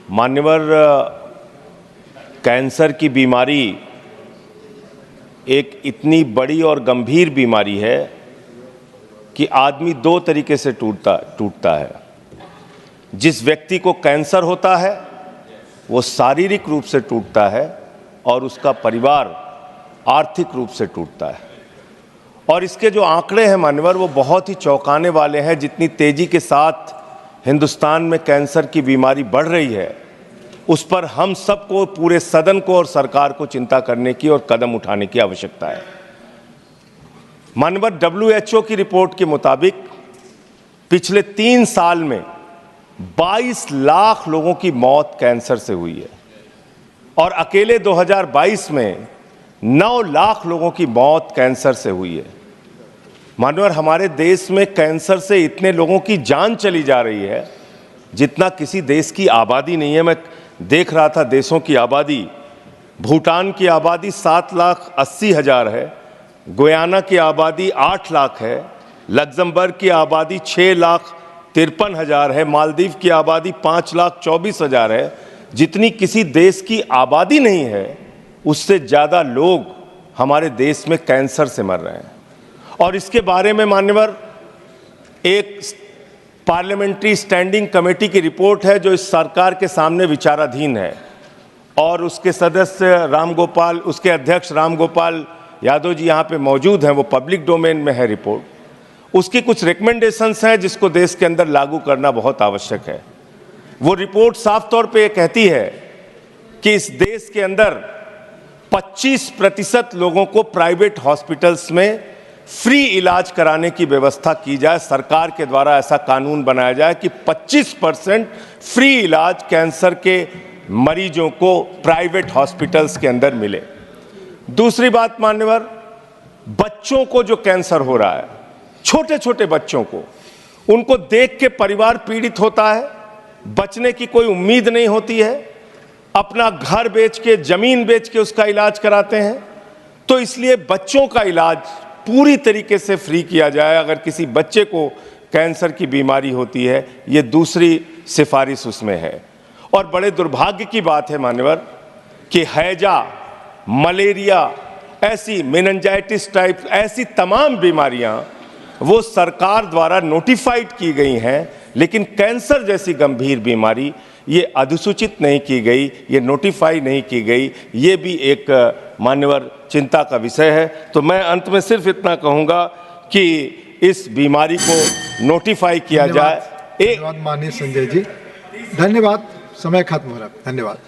मान्यवर, कैंसर की बीमारी एक इतनी बड़ी और गंभीर बीमारी है कि आदमी दो तरीके से टूटता है। जिस व्यक्ति को कैंसर होता है वो शारीरिक रूप से टूटता है और उसका परिवार आर्थिक रूप से टूटता है। और इसके जो आंकड़े हैं मान्यवर, वो बहुत ही चौंकाने वाले हैं। जितनी तेजी के साथ हिंदुस्तान में कैंसर की बीमारी बढ़ रही है, उस पर हम सबको, पूरे सदन को और सरकार को चिंता करने की और कदम उठाने की आवश्यकता है। माननीय WHO की रिपोर्ट के मुताबिक पिछले 3 साल में 22 लाख लोगों की मौत कैंसर से हुई है और अकेले 2022 में 9 लाख लोगों की मौत कैंसर से हुई है। माननीय, हमारे देश में कैंसर से इतने लोगों की जान चली जा रही है जितना किसी देश की आबादी नहीं है। मैं देख रहा था देशों की आबादी, भूटान की आबादी 7,80,000 है, गुयाना की आबादी 8 लाख है, लग्जमबर्ग की आबादी 6,53,000 है, मालदीव की आबादी 5,24,000 है। जितनी किसी देश की आबादी नहीं है, उससे ज़्यादा लोग हमारे देश में कैंसर से मर रहे हैं। और इसके बारे में मान्यवर, एक पार्लियामेंट्री स्टैंडिंग कमेटी की रिपोर्ट है जो इस सरकार के सामने विचाराधीन है और उसके सदस्य रामगोपाल, उसके अध्यक्ष रामगोपाल यादव जी यहाँ पे मौजूद हैं, वो पब्लिक डोमेन में है रिपोर्ट। उसकी कुछ रिकमेंडेशंस हैं जिसको देश के अंदर लागू करना बहुत आवश्यक है। वो रिपोर्ट साफ तौर पे ये कहती है कि इस देश के अंदर 25% लोगों को प्राइवेट हॉस्पिटल्स में फ्री इलाज कराने की व्यवस्था की जाए। सरकार के द्वारा ऐसा कानून बनाया जाए कि 25% फ्री इलाज कैंसर के मरीजों को प्राइवेट हॉस्पिटल्स के अंदर मिले। दूसरी बात मान्यवर, बच्चों को जो कैंसर हो रहा है, छोटे छोटे बच्चों को, उनको देख के परिवार पीड़ित होता है, बचने की कोई उम्मीद नहीं होती है, अपना घर बेच के, जमीन बेच के उसका इलाज कराते हैं। तो इसलिए बच्चों का इलाज पूरी तरीके से फ्री किया जाए अगर किसी बच्चे को कैंसर की बीमारी होती है। ये दूसरी सिफारिश उसमें है। और बड़े दुर्भाग्य की बात है मान्यवर कि हैजा, मलेरिया, ऐसी मेनिंजाइटिस टाइप ऐसी तमाम बीमारियां वो सरकार द्वारा नोटिफाइड की गई हैं, लेकिन कैंसर जैसी गंभीर बीमारी ये अधिसूचित नहीं की गई, ये नोटिफाई नहीं की गई। ये भी एक मान्यवर चिंता का विषय है। तो मैं अंत में सिर्फ इतना कहूँगा कि इस बीमारी को नोटिफाई किया जाए। धन्यवाद माननीय संजय जी, धन्यवाद। समय खत्म हो रहा है। धन्यवाद।